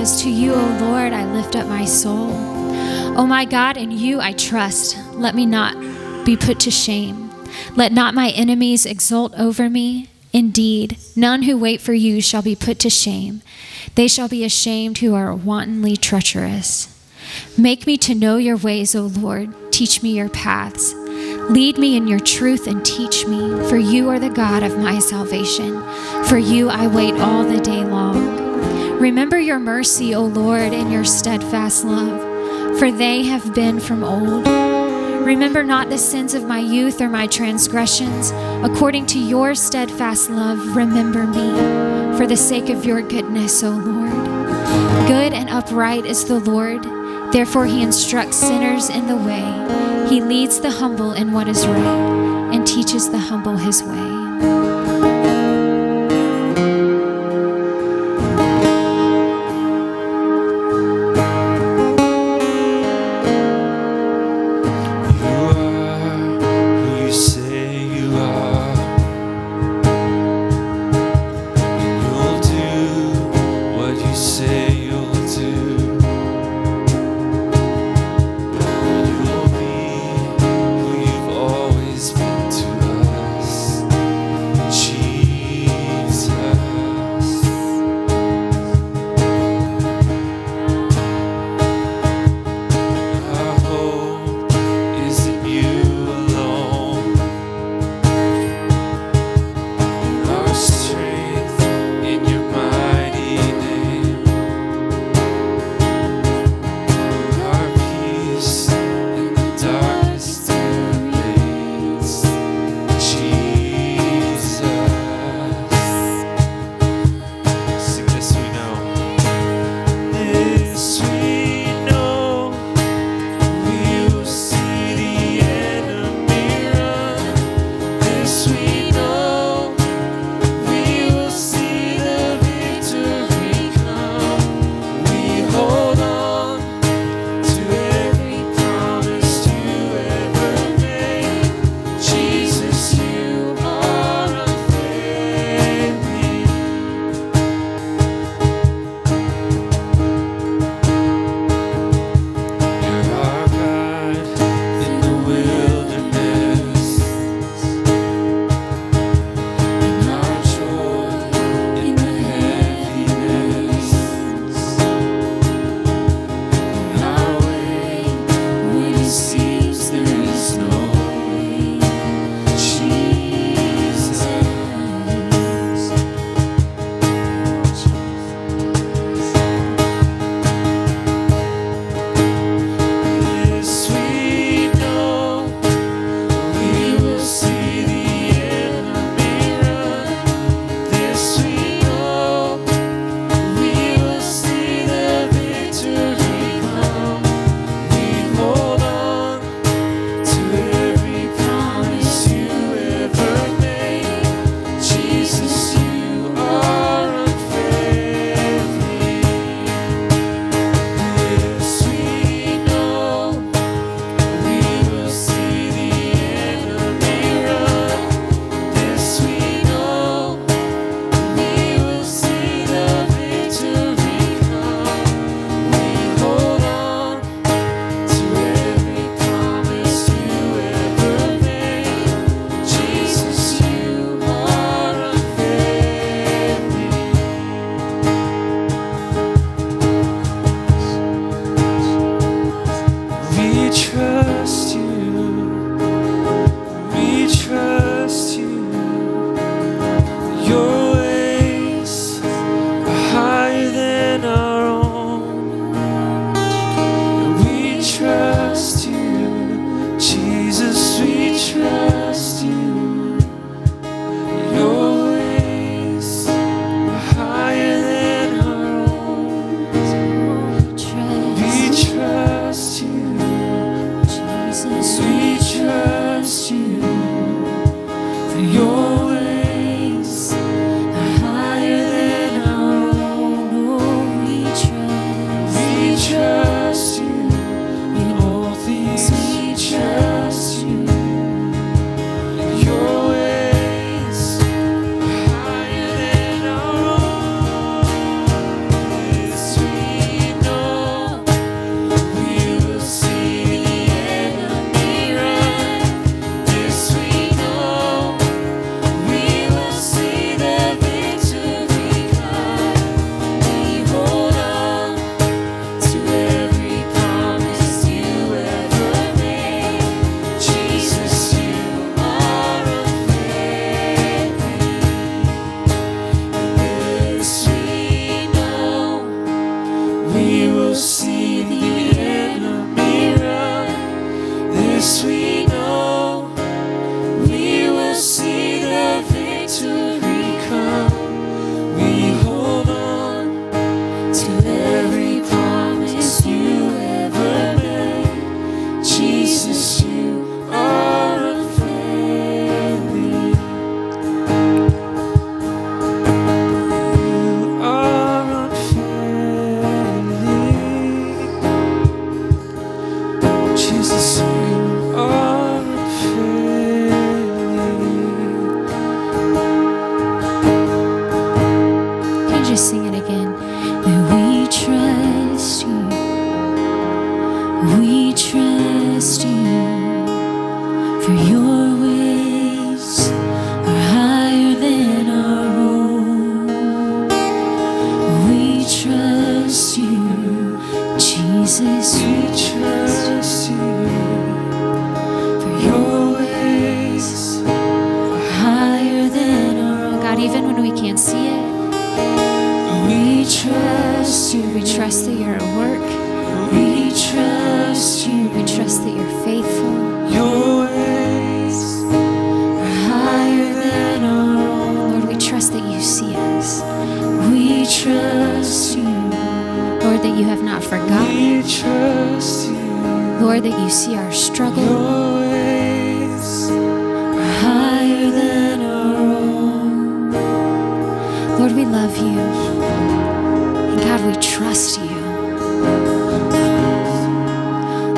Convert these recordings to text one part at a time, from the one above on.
because to you, O Lord, I lift up my soul. O my God, in you I trust. Let me not be put to shame. Let not my enemies exult over me. Indeed, none who wait for you shall be put to shame. They shall be ashamed who are wantonly treacherous. Make me to know your ways, O Lord. Teach me your paths. Lead me in your truth and teach me, for you are the God of my salvation. For you I wait all the day long. Remember your mercy, O Lord, and your steadfast love, for they have been from old. Remember not the sins of my youth or my transgressions. According to your steadfast love, remember me, for the sake of your goodness, O Lord. Good and upright is the Lord. Therefore he instructs sinners in the way. He leads the humble in what is right and teaches the humble his way. Always been to us. trust that you're at work. We trust you. We trust that you're faithful. Your ways are higher than our own. Lord, we trust that you see us. We trust you. Lord, that you have not forgotten. We trust you. Lord, that you see our struggle. Your ways are higher than our own. Lord, we love you. And God, we trust you.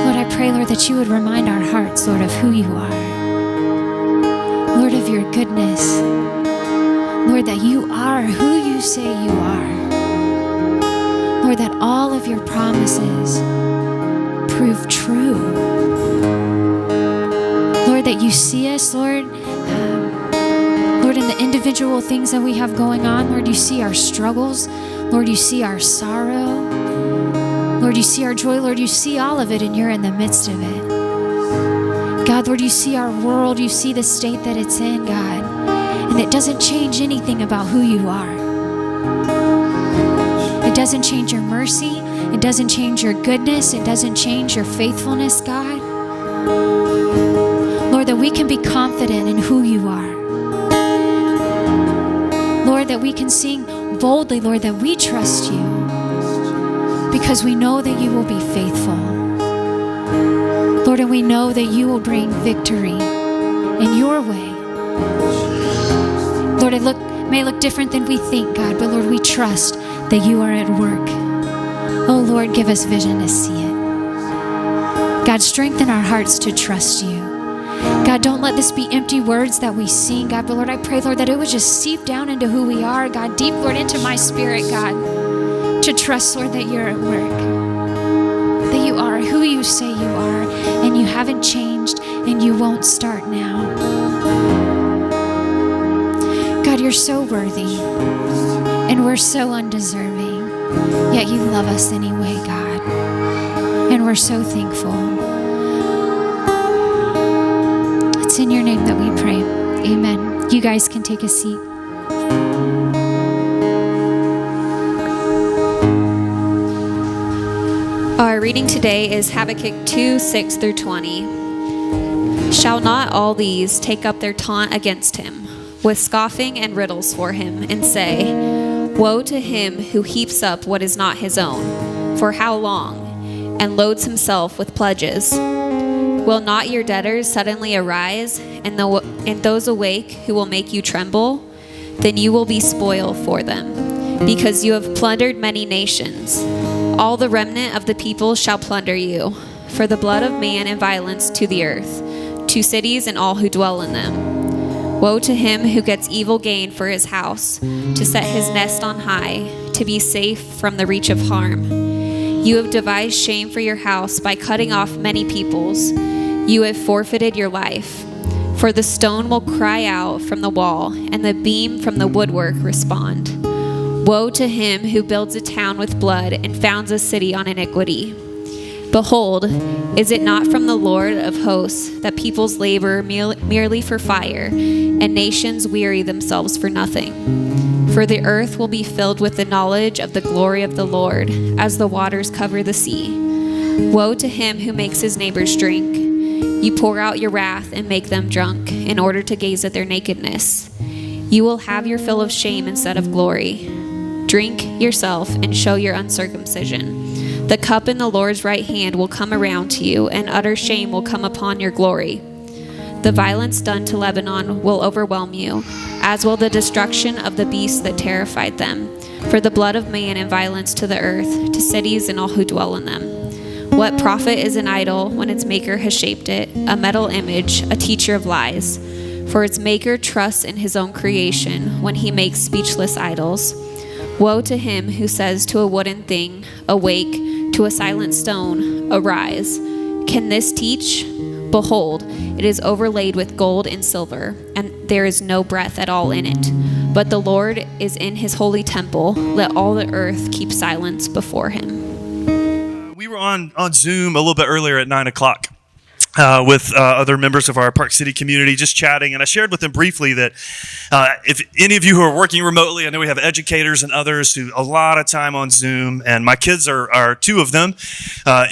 Lord, I pray, Lord, that you would remind our hearts, Lord, of who you are. Lord, of your goodness. Lord, that you are who you say you are. Lord, that all of your promises prove true. Lord, that you see us, Lord, Lord, in the individual things that we have going on. Lord, you see our struggles. Lord, you see our sorrow. Lord, you see our joy. Lord, you see all of it, and you're in the midst of it. God, Lord, you see our world. You see the state that it's in, God. And it doesn't change anything about who you are. It doesn't change your mercy. It doesn't change your goodness. It doesn't change your faithfulness, God. Lord, that we can be confident in who you are. Lord, that we can sing boldly, Lord, that we trust you because we know that you will be faithful. Lord, and we know that you will bring victory in your way. Lord, it may look different than we think, God, but Lord, we trust that you are at work. Oh, Lord, give us vision to see it. God, strengthen our hearts to trust you. God, don't let this be empty words that we sing, God, but Lord, I pray, Lord, that it would just seep down into who we are, God, deep, Lord, into my spirit, God, to trust, Lord, that you're at work, that you are who you say you are, and you haven't changed, and you won't start now. God, you're so worthy, and we're so undeserving, yet you love us anyway, God, and we're so thankful. It's in your name that we pray. Amen. You guys can take a seat. Our reading today is Habakkuk 2, 6 through 20. Shall not all these take up their taunt against him, with scoffing and riddles for him, and say, Woe to him who heaps up what is not his own, for how long, and loads himself with pledges? Will not your debtors suddenly arise, and those awake who will make you tremble? Then you will be spoil for them, because you have plundered many nations. All the remnant of the people shall plunder you, for the blood of man and violence to the earth, to cities and all who dwell in them. Woe to him who gets evil gain for his house, to set his nest on high, to be safe from the reach of harm. You have devised shame for your house by cutting off many peoples. You have forfeited your life. For the stone will cry out from the wall, and the beam from the woodwork respond. Woe to him who builds a town with blood and founds a city on iniquity. Behold, is it not from the Lord of hosts that peoples labor merely for fire, and nations weary themselves for nothing? For the earth will be filled with the knowledge of the glory of the Lord, as the waters cover the sea. Woe to him who makes his neighbors drink. You pour out your wrath and make them drunk, in order to gaze at their nakedness. You will have your fill of shame instead of glory. Drink yourself and show your uncircumcision. The cup in the Lord's right hand will come around to you, and utter shame will come upon your glory. The violence done to Lebanon will overwhelm you, as will the destruction of the beasts that terrified them. For the blood of man and violence to the earth, to cities and all who dwell in them. What profit is an idol when its maker has shaped it, a metal image, a teacher of lies? For its maker trusts in his own creation when he makes speechless idols. Woe to him who says to a wooden thing, Awake, to a silent stone, Arise. Can this teach? Behold, it is overlaid with gold and silver, and there is no breath at all in it. But the Lord is in his holy temple. Let all the earth keep silence before him. We were on Zoom a little bit earlier at 9 o'clock. with other members of our Park City community, just chatting, and I shared with them briefly that if any of you who are working remotely, I know we have educators and others who a lot of time on Zoom, and my kids are two of them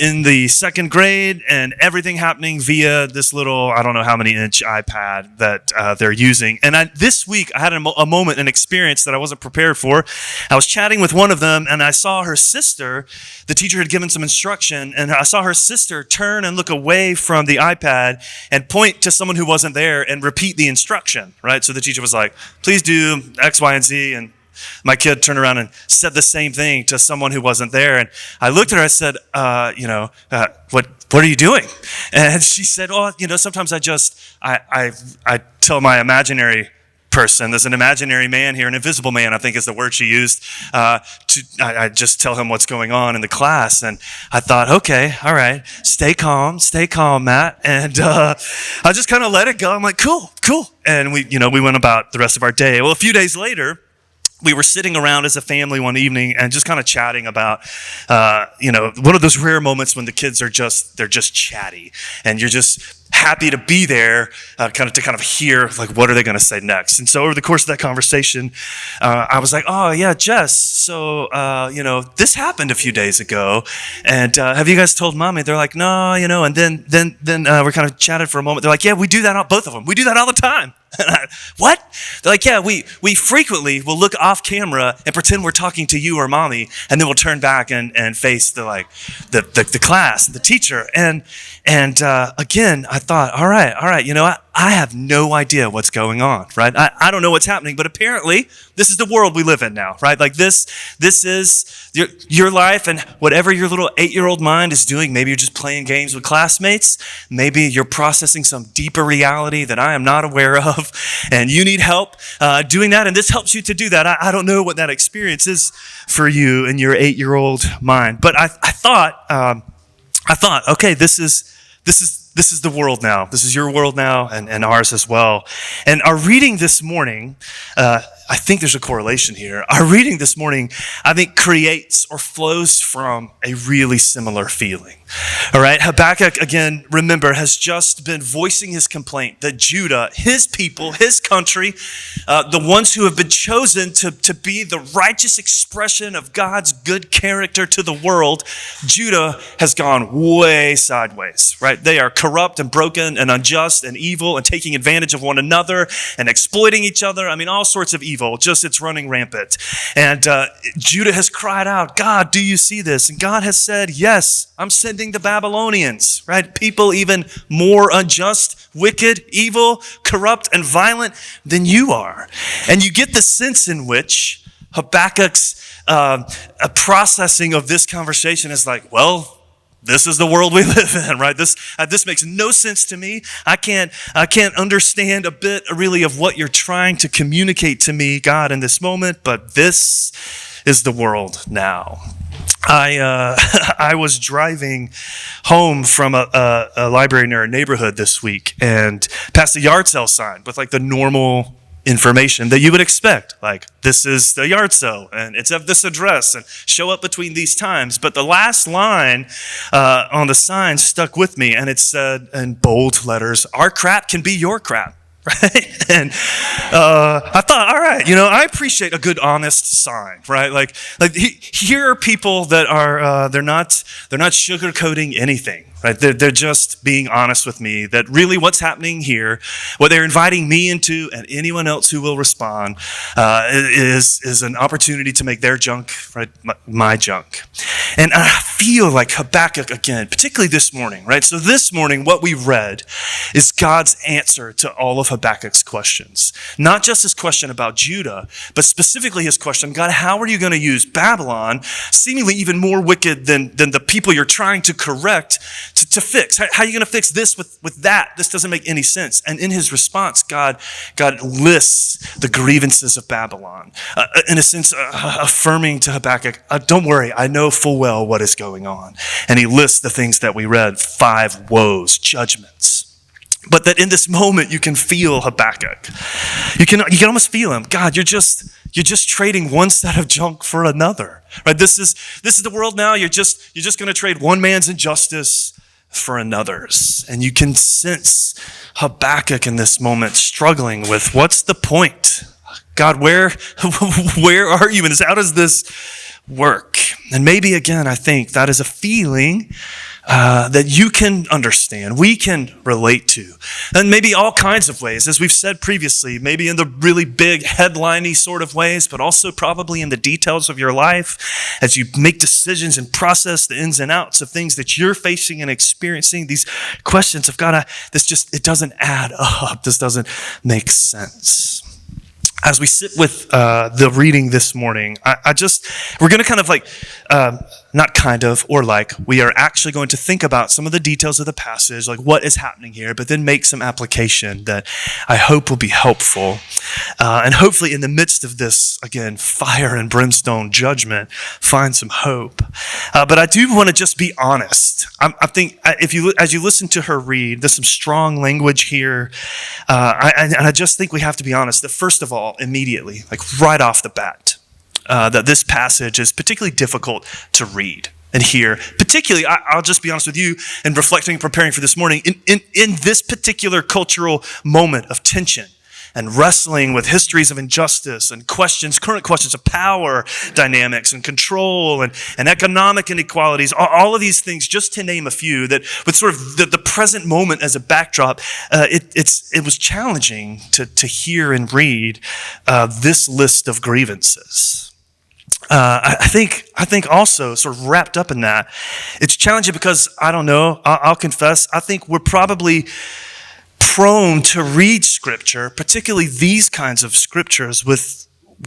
in the second grade, and everything happening via this little, I don't know how many inch iPad that they're using. And this week I had a moment, an experience that I wasn't prepared for. I was chatting with one of them, and I saw her sister, the teacher had given some instruction, and I saw her sister turn and look away from the iPad and point to someone who wasn't there and repeat the instruction, right? So the teacher was like, please do X, Y, and Z. And my kid turned around and said the same thing to someone who wasn't there. And I looked at her, I said, what are you doing? And she said, oh, sometimes I tell my imaginary person, there's an imaginary man here, an invisible man, I think is the word she used, I just tell him what's going on in the class. And I thought, okay, all right, stay calm, Matt. And I just kind of let it go. I'm like, cool. And we went about the rest of our day. Well, a few days later, we were sitting around as a family one evening and just kind of chatting about, one of those rare moments when the kids they're just chatty, and you're just happy to be there, to hear, like, what are they going to say next? And so over the course of that conversation, I was like, oh yeah, Jess, so, this happened a few days ago, and have you guys told Mommy? They're like, no, and then we kind of chatted for a moment. They're like, yeah, we do that, both of them. We do that all the time. What? They're like, yeah, we frequently will look off camera and pretend we're talking to you or Mommy, and then we'll turn back and face the class, the teacher. And again, I thought, all right, I have no idea what's going on, right? I don't know what's happening, but apparently this is the world we live in now, right? Like this is your life, and whatever your little 8-year-old mind is doing, maybe you're just playing games with classmates, maybe you're processing some deeper reality that I am not aware of, and you need help doing that, and this helps you to do that. I don't know what that experience is for you in your 8-year-old mind, but I thought, okay, this is the world now. This is your world now, and ours as well. And our reading this morning, I think there's a correlation here. Our reading this morning, I think, creates or flows from a really similar feeling. All right, Habakkuk, again, remember, has just been voicing his complaint that Judah, his people, his country, the ones who have been chosen to be the righteous expression of God's good character to the world, Judah has gone way sideways, right? They are corrupt and broken and unjust and evil and taking advantage of one another and exploiting each other. I mean, all sorts of evil, just it's running rampant. And Judah has cried out, God, do you see this? And God has said, yes, I'm sending the Babylonians, right? People even more unjust, wicked, evil, corrupt, and violent than you are. And you get the sense in which Habakkuk's processing of this conversation is like, well, this is the world we live in, right? This makes no sense to me. I can't understand a bit really of what you're trying to communicate to me, God, in this moment, but this is the world now. I was driving home from a library near our neighborhood this week and passed a yard sale sign with like the normal information that you would expect, like this is the yard sale and it's at this address and show up between these times. But the last line on the sign stuck with me, and it said in bold letters, our crap can be your crap. Right? And I thought, all right, I appreciate a good, honest sign, right? Like here are people that are they're not sugarcoating anything, right? They're just being honest with me that really what's happening here, what they're inviting me into, and anyone else who will respond, is an opportunity to make their junk, right, my junk. And I feel like Habakkuk again, particularly this morning, right? So this morning, what we read is God's answer to all of Habakkuk's questions. Not just his question about Judah, but specifically his question, God, how are you going to use Babylon, seemingly even more wicked than the people you're trying to correct, to fix? How are you going to fix this with that? This doesn't make any sense. And in his response, God lists the grievances of Babylon, in a sense, affirming to Habakkuk, don't worry, I know full well what is going on. And he lists the things that we read, 5 woes, judgments. But that in this moment, you can feel Habakkuk. You can almost feel him. God, you're just trading one set of junk for another, right? This is the world now. You're just going to trade one man's injustice for another's. And you can sense Habakkuk in this moment struggling with, what's the point? God, where are you in this? How does this work? And maybe, again, I think that is a feeling that you can understand, we can relate to. And maybe all kinds of ways, as we've said previously, maybe in the really big headliney sort of ways, but also probably in the details of your life as you make decisions and process the ins and outs of things that you're facing and experiencing. These questions of God, it doesn't add up. This doesn't make sense. As we sit with the reading this morning, we're going to kind of we are actually going to think about some of the details of the passage, like what is happening here, but then make some application that I hope will be helpful. And hopefully in the midst of this, again, fire and brimstone judgment, find some hope. But I do want to just be honest. I think as you listen to her read, there's some strong language here. And I just think we have to be honest that first of all, immediately, like right off the bat, that this passage is particularly difficult to read and hear. Particularly, I'll just be honest with you, in reflecting and preparing for this morning, in this particular cultural moment of tension and wrestling with histories of injustice and current questions of power dynamics and control and economic inequalities, all of these things, just to name a few, that with sort of the present moment as a backdrop, it was challenging to hear and read this list of grievances. I think also sort of wrapped up in that, it's challenging because, I don't know, I'll confess, I think we're probably prone to read scripture, particularly these kinds of scriptures,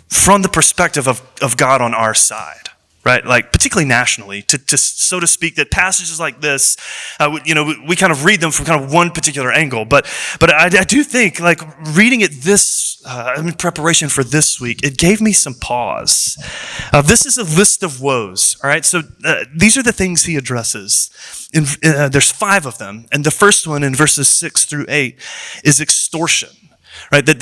from the perspective of God on our side, right? Like particularly nationally, to so to speak, that passages like this, we kind of read them from kind of one particular angle. But I do think, like reading it in preparation for this week, it gave me some pause. This is a list of woes, all right? So these are the things he addresses. There's 5 of them, and the first one in verses 6 through 8 is extortion. Right, that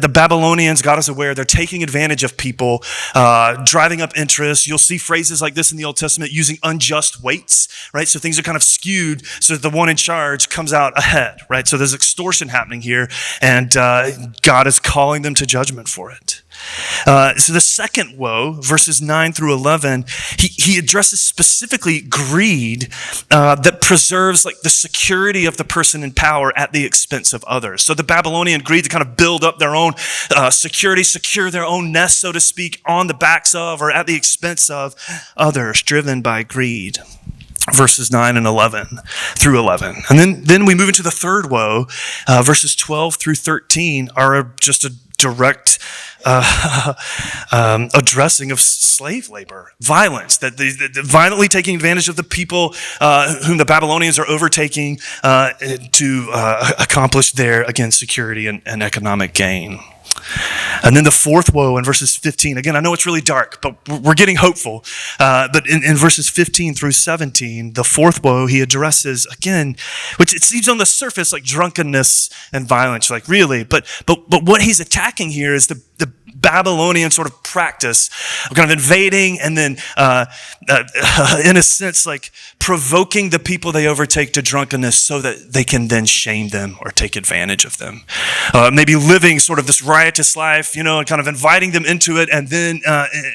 the Babylonians, God is aware, they're taking advantage of people, driving up interest. You'll see phrases like this in the Old Testament, using unjust weights, right? So things are kind of skewed so that the one in charge comes out ahead, right? So there's extortion happening here, and God is calling them to judgment for it. So the second woe, verses 9 through 11, he addresses specifically greed that preserves like the security of the person in power at the expense of others. So the Babylonian greed to kind of build up their own security, secure their own nest, so to speak, on the backs of or at the expense of others, driven by greed. Verses 9 and 11 through 11. And then we move into the third woe. Verses 12 through 13 are just a direct addressing of slave labor, violence, that violently taking advantage of the people whom the Babylonians are overtaking to accomplish their, again, security and economic gain. And then the fourth woe in verses 15. Again, I know it's really dark, but we're getting hopeful. But in verses 15 through 17, the fourth woe he addresses again, which it seems on the surface like drunkenness and violence, like really. But what he's attacking here is the Babylonian sort of practice of kind of invading and then, in a sense, like provoking the people they overtake to drunkenness so that they can then shame them or take advantage of them. Maybe living sort of this riotous life, and kind of inviting them into it, and then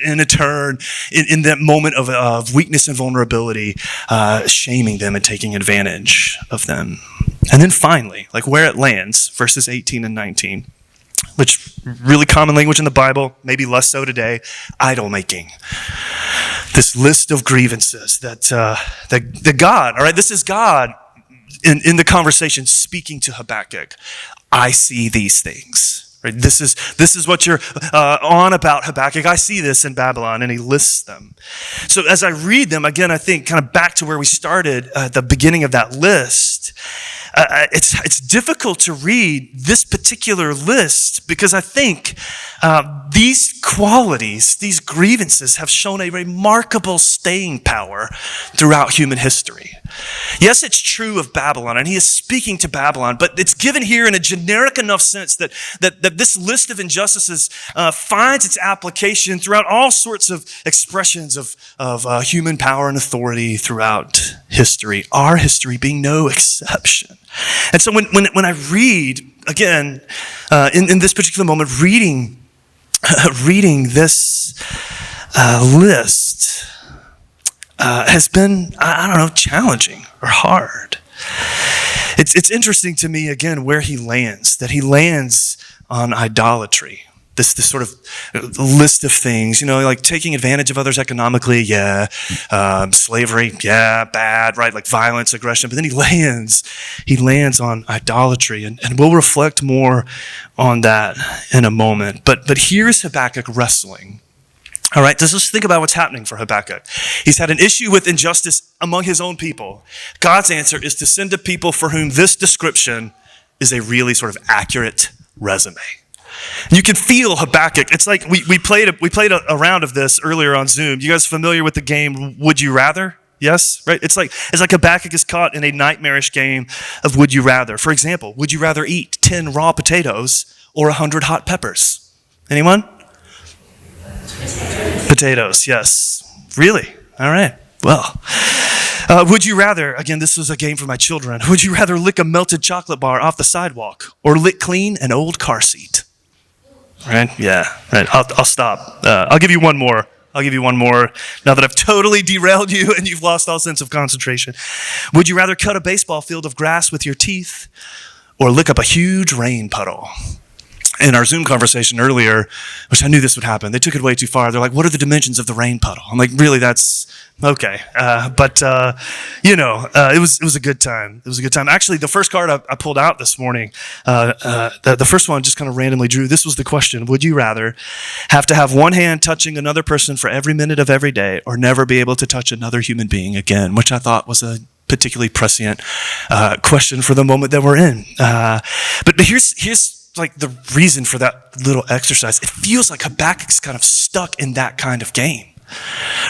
in a turn, in that moment of weakness and vulnerability, shaming them and taking advantage of them. And then finally, like where it lands, verses 18 and 19, which really common language in the Bible, maybe less so today, idol making. This list of grievances that God, all right, this is God in the conversation speaking to Habakkuk. I see these things. Right? This is what you're on about, Habakkuk. I see this in Babylon, and he lists them. So as I read them, again, I think kind of back to where we started at the beginning of that list, it's difficult to read this particular list because I think these qualities, these grievances have shown a remarkable staying power throughout human history. Yes, it's true of Babylon, and he is speaking to Babylon, but it's given here in a generic enough sense that this list of injustices finds its application throughout all sorts of expressions of human power and authority throughout history, our history being no exception. And so when I read, again, in this particular moment, reading this list has been, I don't know, challenging or hard. It's interesting to me, again, where he lands, that he lands on idolatry. This sort of list of things, like taking advantage of others economically, yeah. Slavery, yeah, bad, right? Like violence, aggression. But then he lands on idolatry, and we'll reflect more on that in a moment. But here's Habakkuk wrestling. All right, let's just think about what's happening for Habakkuk. He's had an issue with injustice among his own people. God's answer is to send a people for whom this description is a really sort of accurate resume. You can feel Habakkuk. It's like we played a round of this earlier on Zoom. You guys familiar with the game Would You Rather? Yes, right? It's like Habakkuk is caught in a nightmarish game of Would You Rather. For example, would you rather eat 10 raw potatoes or 100 hot peppers? Anyone? Potatoes, yes. Really? All right. Well, would you rather, again, this was a game for my children, would you rather lick a melted chocolate bar off the sidewalk or lick clean an old car seat? Right? Yeah. Right. I'll stop. I'll give you one more. Now that I've totally derailed you and you've lost all sense of concentration. Would you rather cut a baseball field of grass with your teeth or lick up a huge rain puddle? In our Zoom conversation earlier, which I knew this would happen, they took it way too far. They're like, what are the dimensions of the rain puddle? I'm like, really, that's okay. It was a good time. It was a good time. Actually, the first card I pulled out this morning, the first one just kind of randomly drew. This was the question. Would you rather have to have one hand touching another person for every minute of every day or never be able to touch another human being again? Which I thought was a particularly prescient question for the moment that we're in. But here's like the reason for that little exercise. It feels like Habakkuk's kind of stuck in that kind of game,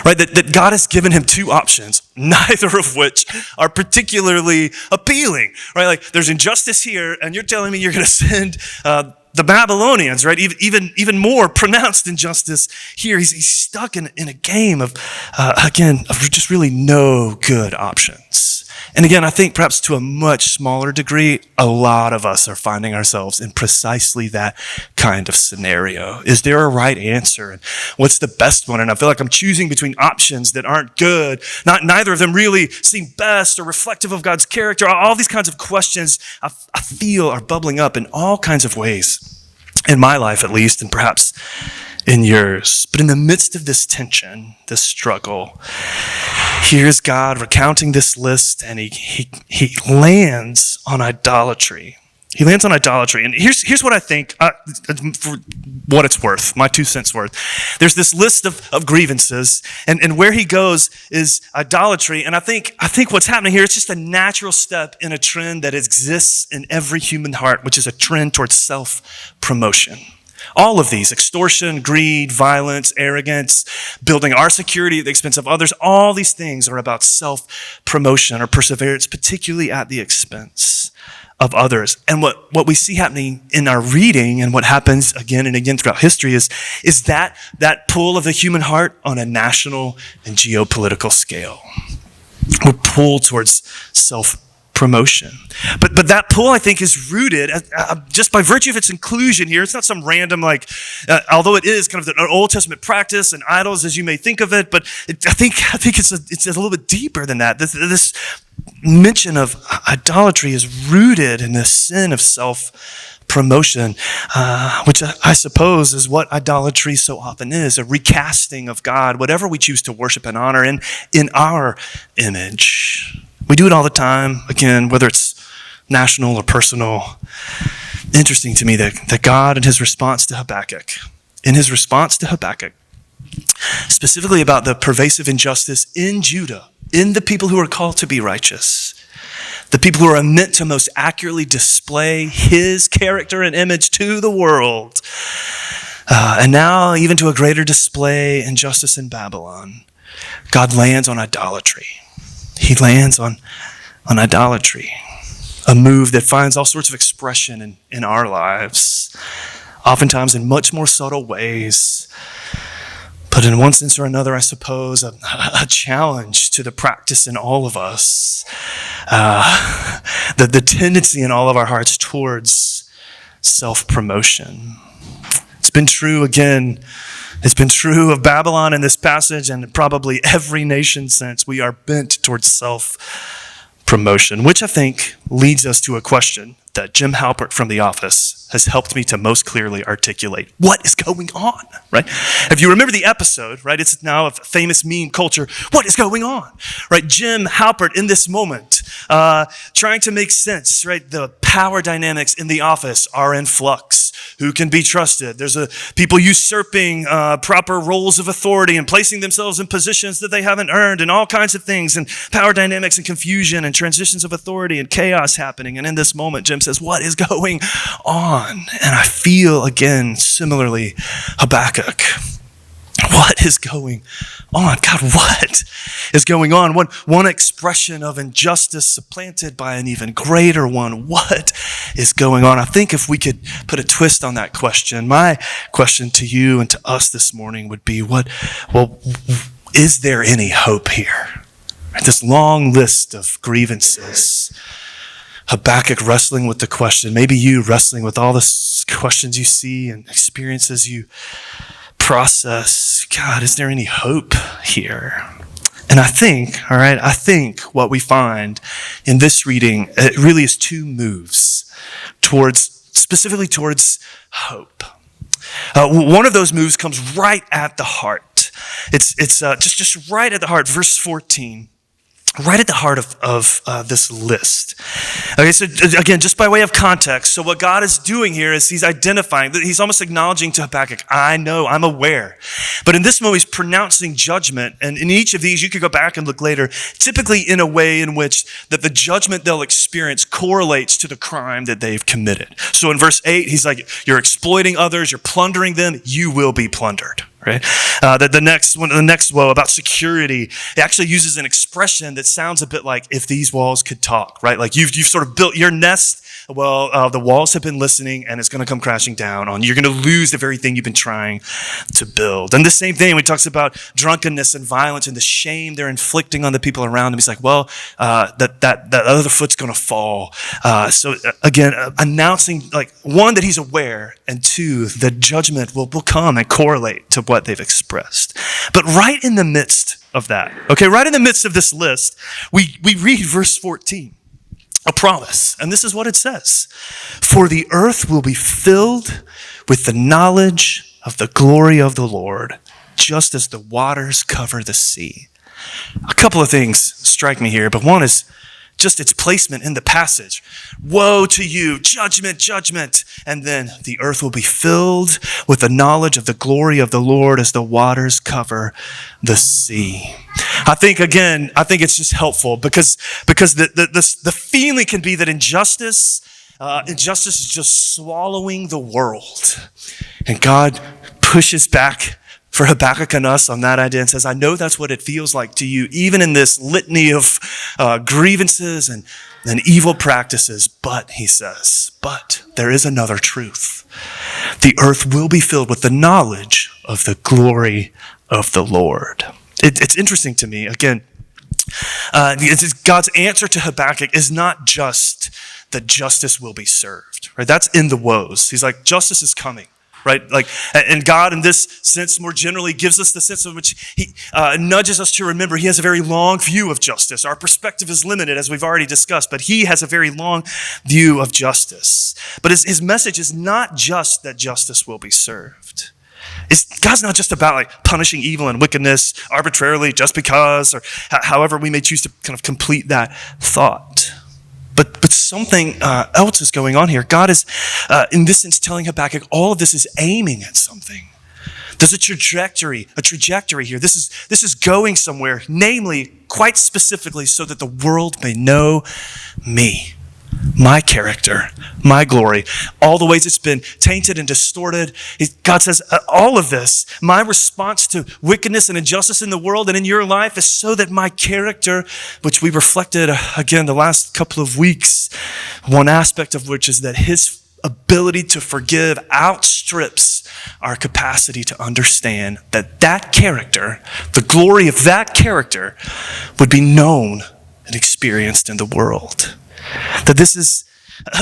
right? That God has given him two options, neither of which are particularly appealing, right? Like there's injustice here, and you're telling me you're going to send the Babylonians, right? Even more pronounced injustice here. He's stuck in a game of just really no good options. And again, I think perhaps to a much smaller degree, a lot of us are finding ourselves in precisely that kind of scenario. Is there a right answer? And what's the best one? And I feel like I'm choosing between options that aren't good. Neither of them really seem best or reflective of God's character. All these kinds of questions I feel are bubbling up in all kinds of ways, in my life at least, and perhaps in yours. But in the midst of this tension, this struggle, here's God recounting this list, and he lands on idolatry. He lands on idolatry. And here's what I think, for what it's worth, my 2 cents worth. There's this list of grievances, and where he goes is idolatry. And I think what's happening here is just a natural step in a trend that exists in every human heart, which is a trend towards self-promotion. All of these, extortion, greed, violence, arrogance, building our security at the expense of others, all these things are about self-promotion or perseverance, particularly at the expense of others. And what we see happening in our reading and what happens again and again throughout history is that pull of the human heart on a national and geopolitical scale. We're pulled towards self-promotion. But that pull, I think, is rooted just by virtue of its inclusion here. It's not some random, although it is kind of an Old Testament practice and idols as you may think of it, but I think it's a little bit deeper than that. This mention of idolatry is rooted in the sin of self-promotion, which I suppose is what idolatry so often is, a recasting of God, whatever we choose to worship and honor in our image. We do it all the time, again, whether it's national or personal. Interesting to me that God, in his response to Habakkuk, specifically about the pervasive injustice in Judah, in the people who are called to be righteous, the people who are meant to most accurately display his character and image to the world, and now even to a greater display injustice in Babylon, God lands on idolatry. He lands on on idolatry, a move that finds all sorts of expression in our lives, oftentimes in much more subtle ways, but in one sense or another, I suppose, a challenge to the practice in all of us, the tendency in all of our hearts towards self-promotion. It's been true again. It's been true of Babylon in this passage and probably every nation since. We are bent towards self-promotion, which I think leads us to a question that Jim Halpert from The Office has helped me to most clearly articulate. What is going on, right? If you remember the episode, right, it's now a famous meme culture. What is going on, right? Jim Halpert in this moment, trying to make sense, right? The power dynamics in the office are in flux. Who can be trusted? There's people usurping proper roles of authority and placing themselves in positions that they haven't earned and all kinds of things and power dynamics and confusion and transitions of authority and chaos happening. And in this moment, Jim says, what is going on? And I feel again, similarly, Habakkuk. What is going on? God, what is going on? One expression of injustice supplanted by an even greater one. What is going on? I think if we could put a twist on that question, my question to you and to us this morning would be, is there any hope here? This long list of grievances. Habakkuk wrestling with the question, maybe you wrestling with all the questions you see and experiences you process. God, is there any hope here? And I think what we find in this reading, it really is two moves specifically towards hope. One of those moves comes right at the heart. It's just right at the heart, verse 14. Right at the heart of this list. Okay, so again, just by way of context, so what God is doing here is he's identifying, he's almost acknowledging to Habakkuk, I know, I'm aware. But in this moment, he's pronouncing judgment. And in each of these, you could go back and look later, typically in a way in which that the judgment they'll experience correlates to the crime that they've committed. So in verse 8, he's like, you're exploiting others, you're plundering them, you will be plundered. Right? The next woe about security, it actually uses an expression that sounds a bit like if these walls could talk, right? Like you've sort of built your nest. Well, the walls have been listening and it's going to come crashing down on you. You're going to lose the very thing you've been trying to build. And the same thing when he talks about drunkenness and violence and the shame they're inflicting on the people around them. He's like, well, that other foot's going to fall. So again, announcing like one, that he's aware, and two, the judgment will come and correlate to what they've expressed. But right in the midst of that, okay, right in the midst of this list, we read verse 14. A promise. And this is what it says. For the earth will be filled with the knowledge of the glory of the Lord, just as the waters cover the sea. A couple of things strike me here, but one is just its placement in the passage. Woe to you, judgment, judgment. And then the earth will be filled with the knowledge of the glory of the Lord as the waters cover the sea. I think it's just helpful because the feeling can be that injustice is just swallowing the world. And God pushes back for Habakkuk and us on that idea and says, I know that's what it feels like to you, even in this litany of grievances and evil practices. But, he says, but there is another truth. The earth will be filled with the knowledge of the glory of the Lord. It's interesting to me, again, God's answer to Habakkuk is not just that justice will be served, right? That's in the woes. He's like, justice is coming. Right? Like, and God in this sense more generally gives us the sense in which he nudges us to remember he has a very long view of justice. Our perspective is limited, as we've already discussed, but he has a very long view of justice. But his message is not just that justice will be served. God's not just about like punishing evil and wickedness arbitrarily just because, or however we may choose to kind of complete that thought. But something else is going on here. God is, in this sense, telling Habakkuk all of this is aiming at something. There's a trajectory here. This is going somewhere, namely, quite specifically, so that the world may know me. my character, my glory, all the ways it's been tainted and distorted. God says, all of this, my response to wickedness and injustice in the world and in your life is so that my character, which we reflected again the last couple of weeks, one aspect of which is that his ability to forgive outstrips our capacity to understand that character, the glory of that character, would be known and experienced in the world. That this is,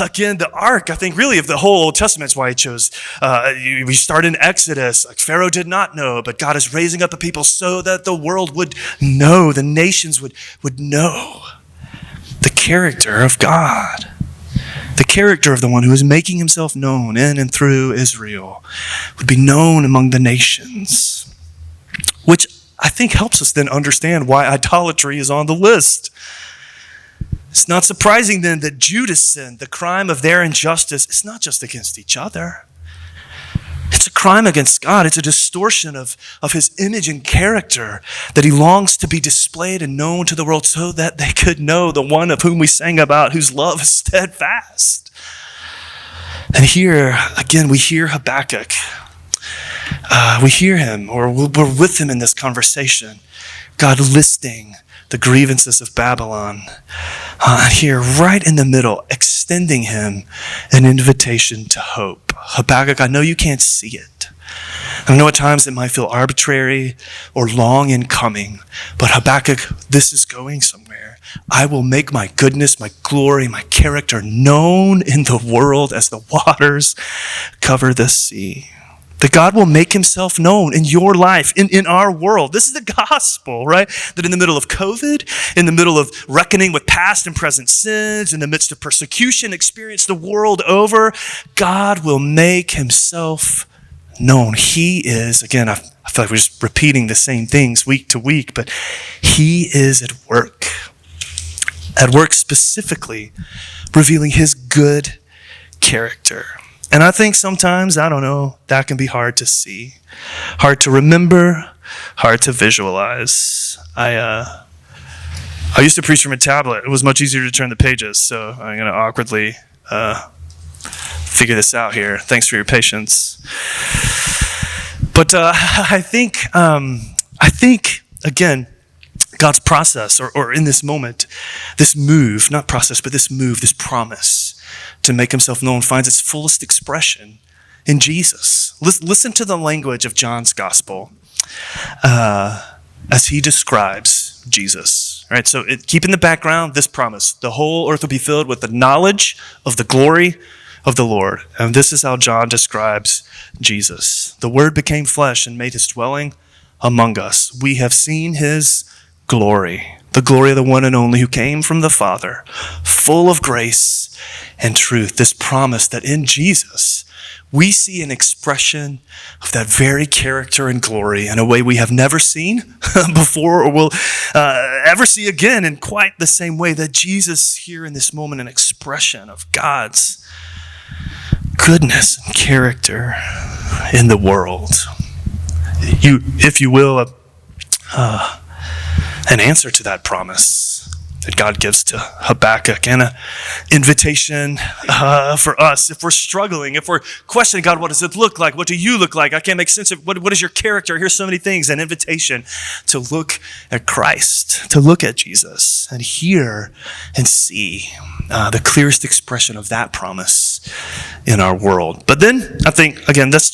again, the arc, I think, really of the whole Old Testament. That's why he chose. We start in Exodus. Like Pharaoh did not know, but God is raising up a people so that the world would know, the nations would know the character of God. The character of the one who is making himself known in and through Israel would be known among the nations, which I think helps us then understand why idolatry is on the list. It's not surprising then that Judah's sin, the crime of their injustice, is not just against each other. It's a crime against God. It's a distortion of his image and character that he longs to be displayed and known to the world so that they could know the one of whom we sang about, whose love is steadfast. And here, again, we hear Habakkuk. We hear him, or we're with him in this conversation. God listing the grievances of Babylon. Here, right in the middle, extending him an invitation to hope. Habakkuk, I know you can't see it. I know at times it might feel arbitrary or long in coming, but Habakkuk, this is going somewhere. I will make my goodness, my glory, my character known in the world as the waters cover the sea. That God will make himself known in your life, in our world. This is the gospel, right? That in the middle of COVID, in the middle of reckoning with past and present sins, in the midst of persecution experienced the world over, God will make himself known. He is, again, I feel like we're just repeating the same things week to week, but he is at work. At work specifically, revealing his good character. And I think sometimes, I don't know, that can be hard to see, hard to remember, hard to visualize. I used to preach from a tablet. It was much easier to turn the pages, so I'm going to awkwardly figure this out here. Thanks for your patience. But I think again, God's process, or in this moment, this move, not process, but this move, this promise to make himself known finds its fullest expression in Jesus. Listen to the language of John's gospel as he describes Jesus. All right, so keep in the background this promise. The whole earth will be filled with the knowledge of the glory of the Lord. And this is how John describes Jesus. The Word became flesh and made his dwelling among us. We have seen his glory, the glory of the one and only who came from the Father, full of grace and truth. This promise that in Jesus, we see an expression of that very character and glory in a way we have never seen before or will ever see again in quite the same way. That Jesus here in this moment, an expression of God's goodness and character in the world. If you will, an answer to that promise that God gives to Habakkuk, and an invitation for us. If we're struggling, if we're questioning, God, what does it look like? What do you look like? I can't make sense of what is your character? Here's so many things. An invitation to look at Christ, to look at Jesus and hear and see the clearest expression of that promise in our world. But then I think, again, that's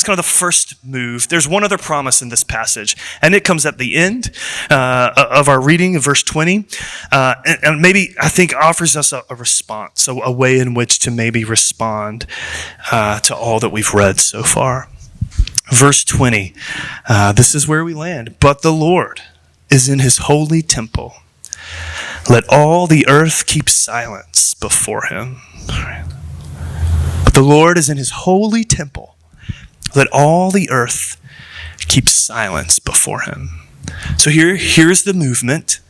kind of the first move. There's one other promise in this passage, and it comes at the end of our reading of verse 20, and maybe I think offers us a response, so a way in which to maybe respond to all that we've read so far. Verse 20, this is where we land. But the Lord is in his holy temple. Let all the earth keep silence before him. But the Lord is in his holy temple. Let all the earth keep silence before him. So here's the movement.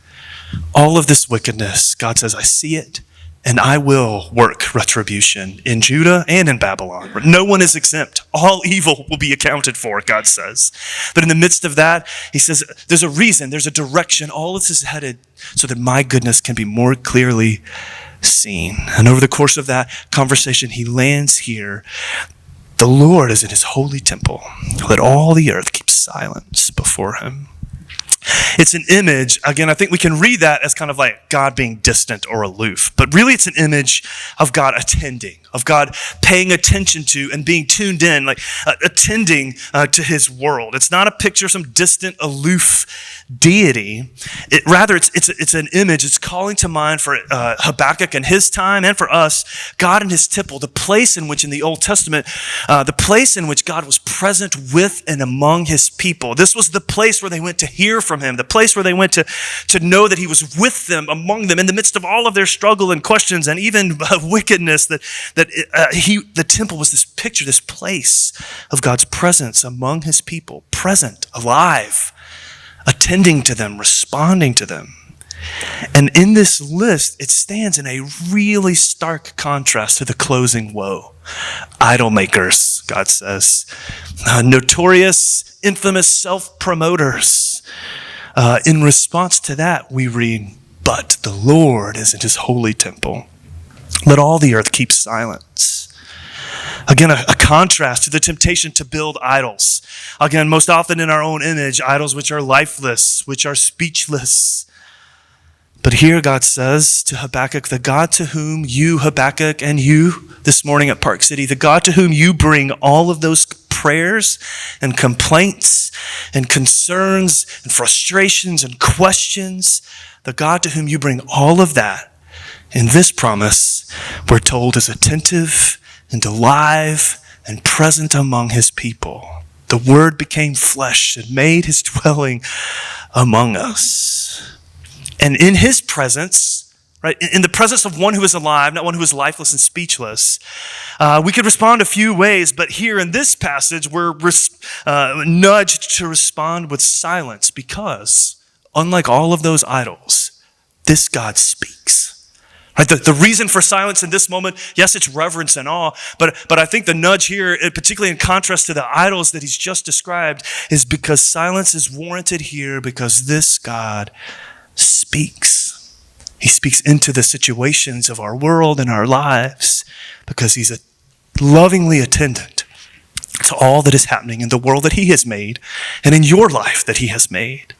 All of this wickedness, God says, I see it, and I will work retribution in Judah and in Babylon. No one is exempt. All evil will be accounted for, God says. But in the midst of that, he says, there's a reason, there's a direction. All of this is headed so that my goodness can be more clearly seen. And over the course of that conversation, he lands here. The Lord is in his holy temple. Let all the earth keep silence before him. It's an image, again, I think we can read that as kind of like God being distant or aloof, but really it's an image of God attending, of God paying attention to and being tuned in, like attending to his world. It's not a picture of some distant, aloof deity. Rather, it's an image. It's calling to mind for Habakkuk and his time, and for us, God and his temple, the place in which in the Old Testament, the place in which God was present with and among his people. This was the place where they went to hear from him, the place where they went to know that he was with them, among them, in the midst of all of their struggle and questions and even wickedness, the temple was this picture, this place of God's presence among his people, present, alive, attending to them, responding to them. And in this list, it stands in a really stark contrast to the closing woe. Idol makers, God says. Notorious, infamous self-promoters. In response to that, we read, but the Lord is in his holy temple. Let all the earth keep silence. Again, a contrast to the temptation to build idols. Again, most often in our own image, idols which are lifeless, which are speechless. But here God says to Habakkuk, the God to whom you, Habakkuk, and you this morning at Park City, the God to whom you bring all of those prayers and complaints and concerns and frustrations and questions, the God to whom you bring all of that, in this promise, we're told is attentive and alive and present among his people. The Word became flesh and made his dwelling among us. And in his presence, right, in the presence of one who is alive, not one who is lifeless and speechless, we could respond a few ways, but here in this passage, we're nudged to respond with silence because, unlike all of those idols, this God speaks. Right, the reason for silence in this moment, yes, it's reverence and awe, but I think the nudge here, particularly in contrast to the idols that he's just described, is because silence is warranted here because this God speaks. He speaks into the situations of our world and our lives because he's lovingly attendant to all that is happening in the world that he has made and in your life that he has made.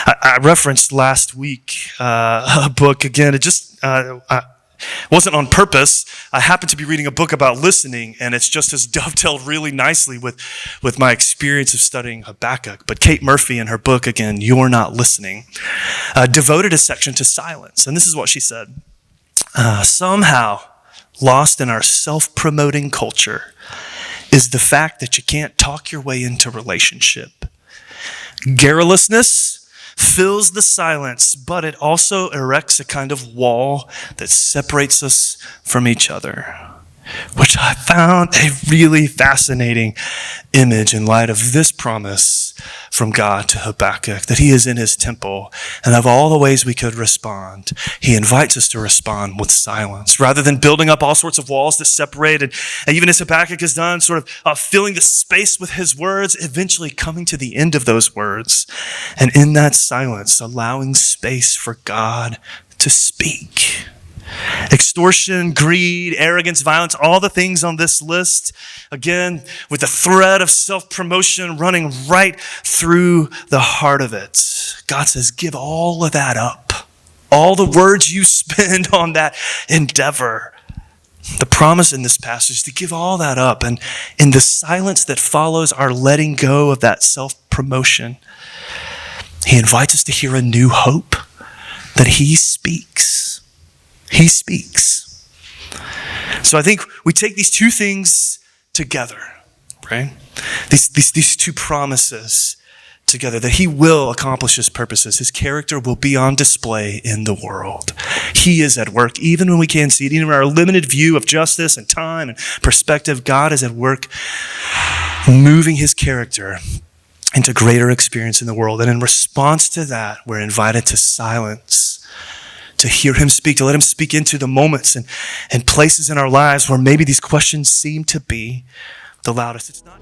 I referenced last week a book, again, it just wasn't on purpose. I happened to be reading a book about listening, and it's just as dovetailed really nicely with my experience of studying Habakkuk. But Kate Murphy in her book, again, You're Not Listening, devoted a section to silence. And this is what she said. Somehow, lost in our self-promoting culture is the fact that you can't talk your way into relationship. Garrulousness fills the silence, but it also erects a kind of wall that separates us from each other, which I found a really fascinating image in light of this promise from God to Habakkuk, that he is in his temple, and of all the ways we could respond, he invites us to respond with silence, rather than building up all sorts of walls that separate, and even as Habakkuk has done, sort of filling the space with his words, eventually coming to the end of those words, and in that silence, allowing space for God to speak. Extortion, greed, arrogance, violence, all the things on this list, again, with the thread of self-promotion running right through the heart of it. God says, give all of that up. All the words you spend on that endeavor. The promise in this passage to give all that up. And in the silence that follows our letting go of that self-promotion, he invites us to hear a new hope that he speaks. He speaks. So I think we take these two things together, right? These two promises together, that he will accomplish his purposes. His character will be on display in the world. He is at work, even when we can't see it, even in our limited view of justice and time and perspective. God is at work moving his character into greater experience in the world. And in response to that, we're invited to silence, to hear him speak, to let him speak into the moments and places in our lives where maybe these questions seem to be the loudest. It's not